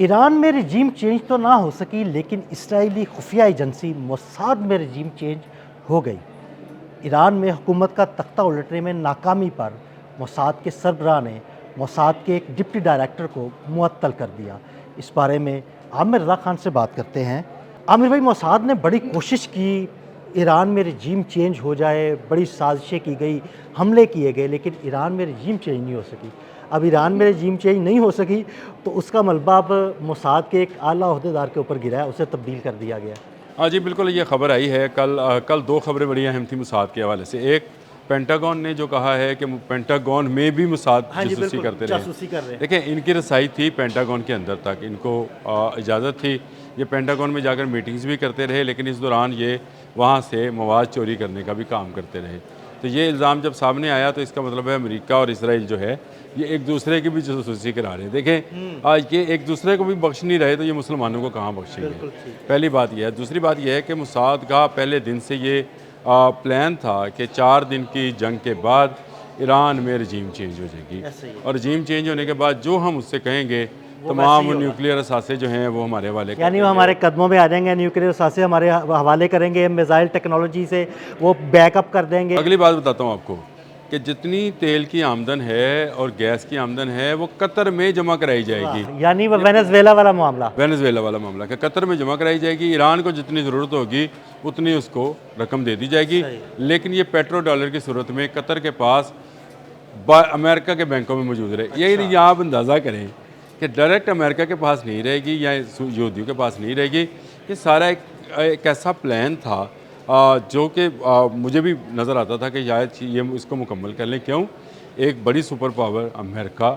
Iran में regime change तो ना हो सकी, लेकिन इसराइली खुफिया एजेंसी मोसाद में रिजीम चेंज हो गई। ईरान में हुकूमत का तख्ता उलटने में नाकामी पर मोसाद के सरबराह ने मोसाद के एक डिप्टी डायरेक्टर को मुअत्तल कर दिया। इस बारे में आमिर रज़ा खान से बात करते हैं। आमिर भाई, मोसाद ने बड़ी कोशिश की ईरान में रिजीम चेंज हो जाए, बड़ी साजिशें की गई, हमले किए गए, लेकिन ईरान में रिजीम चेंज नहीं हो सकी। अब ईरान में रिजीम चेंज नहीं हो सकी तो उसका मलबा अब मोसाद के एक आला ओहदेदार के ऊपर गिरा है, उसे तब्दील कर दिया गया। हाँ जी, बिल्कुल ये खबर आई है। कल दो खबरें बड़ी अहम थी मोसाद के हवाले से। एक, पेंटागन ने जो कहा है कि पेंटागन में भी मोसाद हाँ जी, जासूसी बिल्कुल करते रहे। जासूसी कर रहे हैं। देखिए, इनकी रसाई थी पेंटागन के अंदर तक, इनको इजाज़त थी। ये पेंटागन में जाकर मीटिंग्स भी करते रहे, लेकिन इस दौरान ये वहाँ से मवाद चोरी करने का भी काम करते रहे। तो ये इल्ज़ाम जब सामने आया तो इसका मतलब है अमेरिका और इसराइल जो है ये एक दूसरे की भी जासूसी करा रहे हैं। देखें, आज ये एक दूसरे को भी बख्श नहीं रहे तो ये मुसलमानों को कहाँ बख्शेंगे। पहली बात यह है। दूसरी बात यह है कि मोसाद का पहले दिन से ये प्लान था कि 4 दिन की जंग के बाद ईरान में रजीम चेंज हो जाएगी, और रजीम चेंज होने के बाद जो हम उससे कहेंगे तमाम न्यूक्लियर असासे जो हैं वो हमारे हवाले कर यानी वो देंगे। हमारे कदमों में आ जाएंगे, न्यूक्लियर सासे हमारे हवाले करेंगे, मिसाइल टेक्नोलॉजी से वो बैकअप कर देंगे। अगली बात बताता हूँ आपको कि जितनी तेल की आमदन है और गैस की आमदन है वो कतर में जमा कराई जाएगी। यानी वो वेनेजुएला वाला मामला। वेनेजुएला वाला मामला कि कतर में जमा कराई जाएगी। ईरान को जितनी ज़रूरत होगी उतनी उसको रकम दे दी जाएगी, लेकिन ये पेट्रो डॉलर की सूरत में कतर के पास अमेरिका के बैंकों में मौजूद रहे। यही आप अंदाज़ा करें कि डायरेक्ट अमेरिका के पास नहीं रहेगी या यहूदियों के पास नहीं रहेगी। ये सारा एक ऐसा प्लान था जो कि मुझे भी नज़र आता था कि शायद ये इसको मुकम्मल कर लें। क्यों? एक बड़ी सुपर पावर अमेरिका,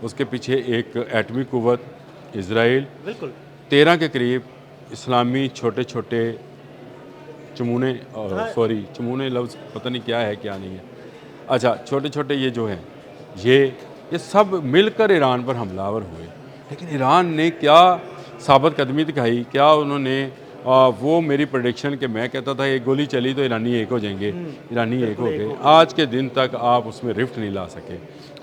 उसके पीछे एक एटमी कुव्वत इसराइल, बिल्कुल 13 के करीब इस्लामी छोटे छोटे चमूने, चमूने लफ्ज़ पता नहीं क्या है क्या नहीं है, अच्छा छोटे छोटे ये जो हैं ये सब मिलकर ईरान पर हमलावर हुए। लेकिन ईरान ने क्या साबित कदमी दिखाई, क्या उन्होंने वो मेरी प्रेडिक्शन कि मैं कहता था एक गोली चली तो ईरानी एक हो जाएंगे, ईरानी एक हो गए। आज के दिन तक आप उसमें रिफ्ट नहीं ला सके,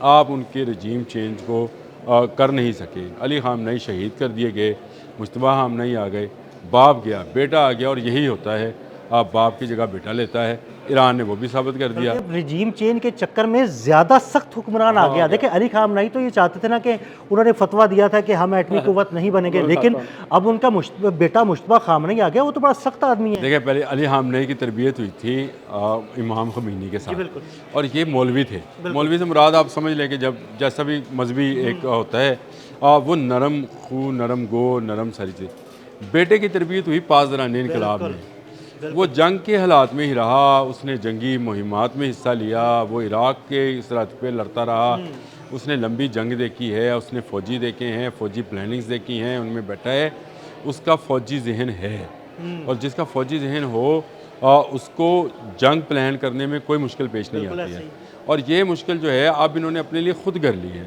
आप उनके रजीम चेंज को कर नहीं सके। अली खामनेई शहीद कर दिए गए, मुश्तबा खामनेई आ गए, बाप गया बेटा आ गया, और यही होता है, आप बाप की जगह बेटा लेता है। ईरान ने वो भी साबित कर दिया। रिजीम चेंज के चक्कर में ज़्यादा सख्त हुक्मरान आ गया। देखिए, अली खामनेई तो ये चाहते थे ना कि उन्होंने फतवा दिया था कि हम एटमी कुव्वत नहीं बनेंगे, लेकिन अब उनका बेटा मुश्तबा खामनेई आ गया, वो तो बड़ा सख्त आदमी है। देखिए, पहले अली खामनेई की तरबियत हुई थी इमाम ख़मीनी के साथ, और ये मौलवी थे। मौलवी से मुराद आप समझ लें कि जब जैसा भी मजहबी एक होता है वो नरम खू, नरम गो, नरम सारी चीज़। बेटे की तरबियत हुई पासदारानी इनकलाब में, वो जंग के हालात में ही रहा, उसने जंगी मुहिमात में हिस्सा लिया, वो इराक़ के सरहद पे लड़ता रहा, उसने लंबी जंग देखी है, उसने फ़ौजी देखे हैं, फ़ौजी प्लानिंग्स देखी हैं, उनमें बैठा है, उसका फ़ौजी जहन है। और जिसका फ़ौजी जहन हो उसको जंग प्लान करने में कोई मुश्किल पेश नहीं आती है। और ये मुश्किल जो है अब इन्होंने अपने लिए ख़ुद कर ली है।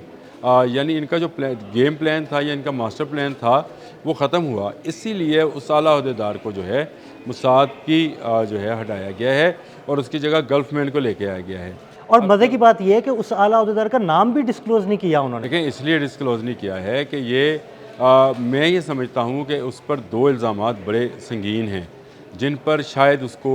यानी इनका जो गेम प्लान था या इनका मास्टर प्लान था वो ख़त्म हुआ। इसीलिए उस आला ओहदेदार को जो है मोसाद की जो है हटाया गया है और उसकी जगह गल्फमैन को लेके आया गया है। और मज़े की बात यह है कि उस आला ओहदेदार का नाम भी डिस्क्लोज़ नहीं किया उन्होंने। लेकिन इसलिए डिस्क्लोज़ नहीं किया है कि ये मैं ये समझता हूँ कि उस पर 2 इल्ज़ामात बड़े संगीन हैं जिन पर शायद उसको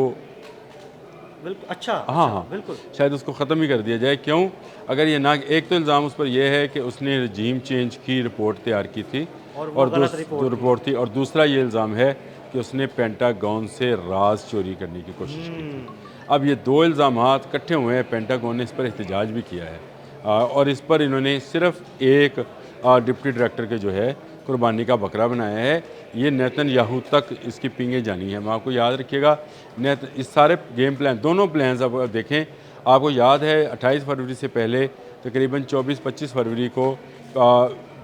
हाँ, बिल्कुल शायद उसको ख़त्म ही कर दिया जाए। क्यों? अगर ये ना, एक तो इल्ज़ाम उस पर यह है कि उसने रजीम चेंज की रिपोर्ट तैयार की थी और जो रिपोर्ट थी, और दूसरा ये इल्ज़ाम है कि उसने पेंटागन से राज चोरी करने की कोशिश की थी। अब ये 2 इल्ज़ामात इकट्ठे हुए हैं, पेंटागन ने इस पर एहतजाज भी किया है और इस पर इन्होंने सिर्फ एक डिप्टी डायरेक्टर के जो है कुर्बानी का बकरा बनाया है। ये नेतन्याहू तक इसकी पींगे जानी है। मैं आपको याद रखिएगा, इस सारे गेम प्लान, दोनों प्लान्स आप देखें, आपको याद है 28 फरवरी से पहले तकरीबन 24-25 फरवरी को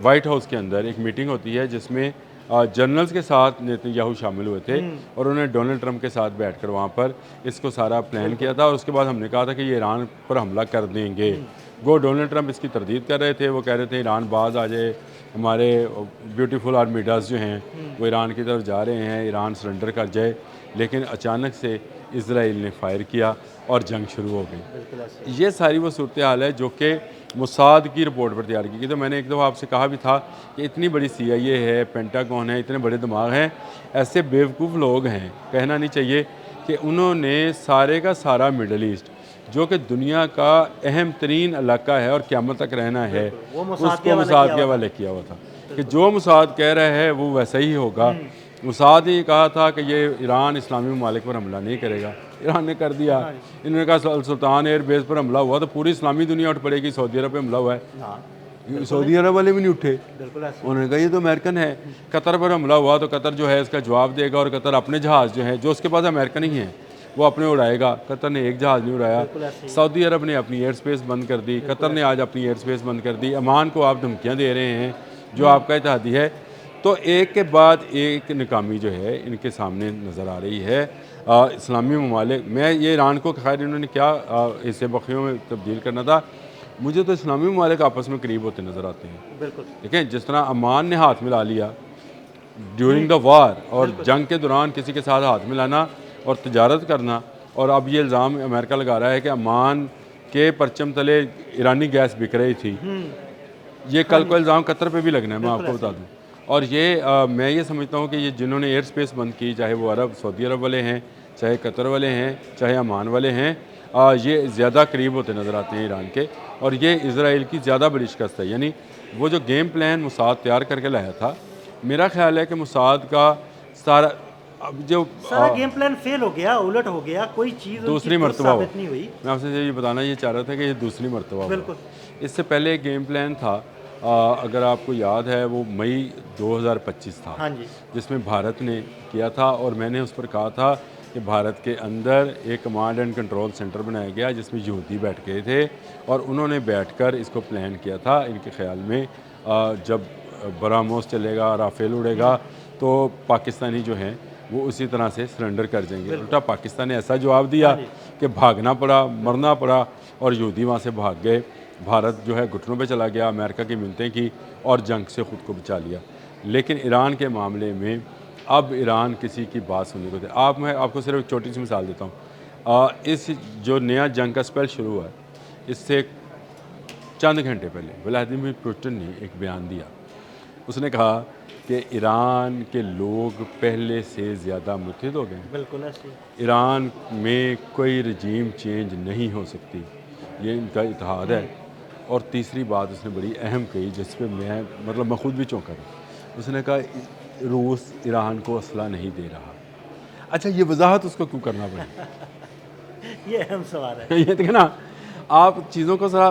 वाइट हाउस के अंदर एक मीटिंग होती है जिसमें जनरल्स के साथ नेतन्याहू शामिल हुए थे और उन्होंने डोनाल्ड ट्रंप के साथ बैठकर वहाँ पर इसको सारा प्लान किया था। और उसके बाद हमने कहा था कि ये ईरान पर हमला कर देंगे। वो डोनाल्ड ट्रंप इसकी तरदीद कर रहे थे, वो कह रहे थे ईरान बाज आ जाए, हमारे ब्यूटीफुल आर्मीडास जो हैं वो ईरान की तरफ जा रहे हैं, ईरान सरेंडर कर जाए। लेकिन अचानक से इसराइल ने फायर किया और जंग शुरू हो गई। बिल्कुल ऐसे। ये सारी वो सूरत हाल है जो कि मोसाद की रिपोर्ट पर तैयार की गई। तो मैंने एक दफ़ा आपसे कहा भी था कि इतनी बड़ी CIA है, पेंटागन है, इतने बड़े दिमाग हैं, ऐसे बेवकूफ़ लोग हैं, कहना नहीं चाहिए, कि उन्होंने सारे का सारा मिडल ईस्ट जो कि दुनिया का अहम तरीन इलाका है और क़यामत तक रहना है, वो मोसाद के उसको हवाले मोसाद किया के हुआ था। हवाले किया हुआ था कि जो मोसाद कह रहा है वो वैसा ही होगा। मोसाद ने कहा था कि ये ईरान इस्लामी ममालिक पर हमला नहीं करेगा, ईरान ने कर दिया। इन्होंने कहा सुल्तान एयर बेस पर हमला हुआ तो पूरी इस्लामी दुनिया उठ पड़ेगी, सऊदी अरब पे हमला हुआ है, हाँ सऊदी अरब वाले भी नहीं उठे। बिल्कुल ऐसे। उन्होंने कहा ये तो अमेरिकन है। कतर पर हमला हुआ तो कतर जो है इसका जवाब देगा, और कतर अपने जहाज़ जो है जो उसके पास अमेरिकन ही हैं वो अपने उड़ाएगा। कतर ने एक जहाज़ नहीं उड़ाया। बिल्कुल ऐसे ही। सऊदी अरब ने अपनी एयर स्पेस बंद कर दी, कतर ने आज अपनी एयर स्पेस बंद कर दी। अमान को आप धमकियाँ दे रहे हैं जो आपका इत्तेहादी है। तो एक के बाद एक नाकामी जो है इनके सामने नज़र आ रही है। इस्लामी ममालिक, मैं ये ईरान को खैर इन्होंने क्या हिस्से बखियों में तब्दील करना था, मुझे तो इस्लामी ममालिक आपस में करीब होते नज़र आते हैं। बिल्कुल देखें जिस तरह अमान ने हाथ मिला लिया ड्यूरिंग द वार, और जंग के दौरान किसी के साथ हाथ मिलाना और तजारत करना, और अब ये इल्ज़ाम अमेरिका लगा रहा है कि अमान के परचम तले ईरानी गैस बिक रही थी। ये कल को इल्ज़ाम कतर पे भी लगना है, मैं आपको बता दूं। और ये मैं ये समझता हूँ कि ये जिन्होंने एयर स्पेस बंद की, चाहे वो सऊदी अरब वाले हैं, चाहे कतर वाले हैं, चाहे अमान वाले हैं, ये ज़्यादा करीब होते नज़र आते हैं ईरान के, और ये इसराइल की ज़्यादा बड़ी शिकस्त है। यानी वो जो गेम प्लान मोसाद तैयार करके लाया था, मेरा ख्याल है कि मोसाद का सारा अब जो सारा गेम प्लान फेल हो गया, उलट हो गया, कोई चीज़ उनकी दूसरी दुरुस्त मरतबा साबित नहीं हुई। मैं आपसे ये बताना ये चाह रहा था कि ये दूसरी मरतबा हुआ। बिल्कुल। इससे पहले एक गेम प्लान था, अगर आपको याद है, वो मई 2025 था, हाँ जी जिसमें भारत ने किया था, और मैंने उस पर कहा था कि भारत के अंदर एक कमांड एंड कंट्रोल सेंटर बनाया गया जिसमें यहूदी बैठ गए थे, और उन्होंने बैठकर इसको प्लान किया था। इनके ख्याल में जब बरामोस चलेगा, राफेल उड़ेगा, तो पाकिस्तानी जो हैं वो उसी तरह से सरेंडर कर जाएंगे। उल्टा पाकिस्तान ने ऐसा जवाब दिया कि भागना पड़ा, मरना पड़ा, और यहूदी वहाँ से भाग गए। भारत जो है घुटनों पे चला गया, अमेरिका की मिन्नतें की और जंग से ख़ुद को बचा लिया। लेकिन ईरान के मामले में अब ईरान किसी की बात सुनने को दे। मैं आपको सिर्फ एक छोटी सी मिसाल देता हूँ। इस जो नया जंग का स्पेल शुरू हुआ है, इससे चंद घंटे पहले व्लादिमीर पुतिन ने एक बयान दिया। उसने कहा कि ईरान के लोग पहले से ज़्यादा मुत्तहिद हो गए हैं, बिल्कुल ऐसे। ईरान में कोई रजीम चेंज नहीं हो सकती, ये इनका इत्तेहाद है। और तीसरी बात उसने बड़ी अहम कही, जिस पे मैं खुद भी चौंका था। उसने कहा रूस ईरान को असला नहीं दे रहा। अच्छा, ये वजाहत उसको क्यों करना पड़ी? ये अहम सवाल है। ये देखें ना, आप चीज़ों को ज़रा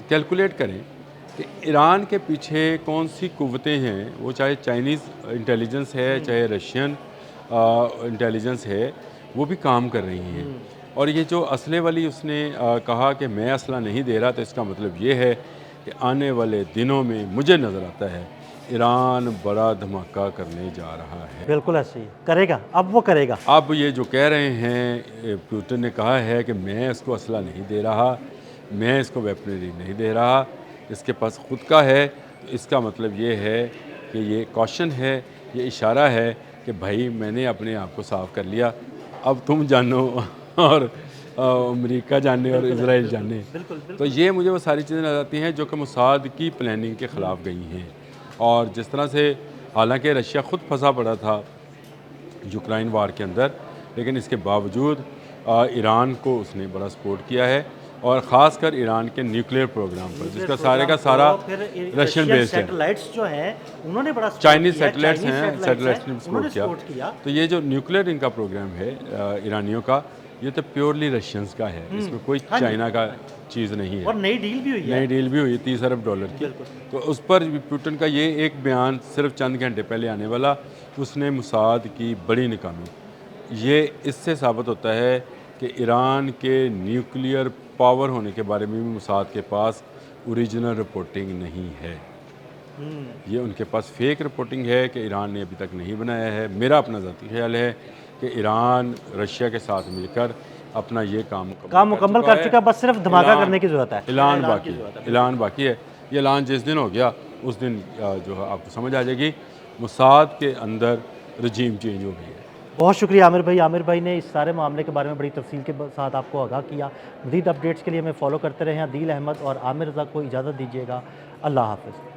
कैलकुलेट करें कि ईरान के पीछे कौन सी कुव्वतें हैं। वो चाहे चाइनीज़ इंटेलिजेंस है, चाहे रशियन इंटेलिजेंस है, वो भी काम कर रही हैं। और ये जो असले वाली उसने कहा कि मैं असला नहीं दे रहा, तो इसका मतलब ये है कि आने वाले दिनों में मुझे नज़र आता है ईरान बड़ा धमाका करने जा रहा है। बिल्कुल ऐसे ही करेगा, अब वो करेगा। अब ये जो कह रहे हैं, पुतिन ने कहा है कि मैं इसको असला नहीं दे रहा, मैं इसको वेपनरी नहीं दे रहा, इसके पास खुद का है। तो इसका मतलब ये है कि ये कॉशन है, ये इशारा है कि भाई मैंने अपने आप को साफ़ कर लिया, अब तुम जानो और अमेरिका जाने और इजराइल जाने। तो ये मुझे वो सारी चीज़ें नज़र आती हैं जो कि मोसाद की प्लानिंग के ख़िलाफ़ गई हैं। और जिस तरह से हालांकि रशिया ख़ुद फंसा पड़ा था यूक्रेन वार के अंदर, लेकिन इसके बावजूद ईरान को उसने बड़ा सपोर्ट किया है, और ख़ासकर ईरान के न्यूक्लियर प्रोग्राम पर, जिसका सारे का सारा रशियन बेस्ड है। सैटेलाइट्स जो हैं उन्होंने बड़ा चाइनीज़ सैटेलाइट्स हैं, सैटेलाइट्स ने उन्होंने सपोर्ट सपोर्ट किया। तो ये जो न्यूक्लियर इनका प्रोग्राम है ईरानियों का, ये तो प्योरली रशियंस का है, इसमें कोई चाइना का चीज़ नहीं है। और नई डील भी हुई है। नई डील भी हुई $30 अरब की। तो उस पर पुतिन का ये एक बयान सिर्फ चंद घंटे पहले आने वाला, उसने मोसाद की बड़ी नाकामी, ये इससे साबित होता है कि ईरान के न्यूक्लियर पावर होने के बारे में भी मोसाद के पास ओरिजिनल रिपोर्टिंग नहीं है। ये उनके पास फेक रिपोर्टिंग है कि ईरान ने अभी तक नहीं बनाया है। मेरा अपना ज़ाती ख्याल है कि ईरान रशिया के साथ मिलकर अपना ये काम मुकम्मल कर चुका, बस सिर्फ धमाका करने की ज़रूरत है। ऐलान बाकी है। ये ऐलान जिस दिन हो गया उस दिन जो है आपको समझ आ जाएगी मोसाद के अंदर रजीम चेंज हो गई है। बहुत शुक्रिया आमिर भाई। आमिर भाई ने इस सारे मामले के बारे में बड़ी तफसील के साथ आपको आगाह किया। मज़ीद अपडेट्स के लिए हमें फॉलो करते रहें। अदील अहमद और आमिर रज़ा को इजाज़त दीजिएगा। अल्लाह हाफ़िज़।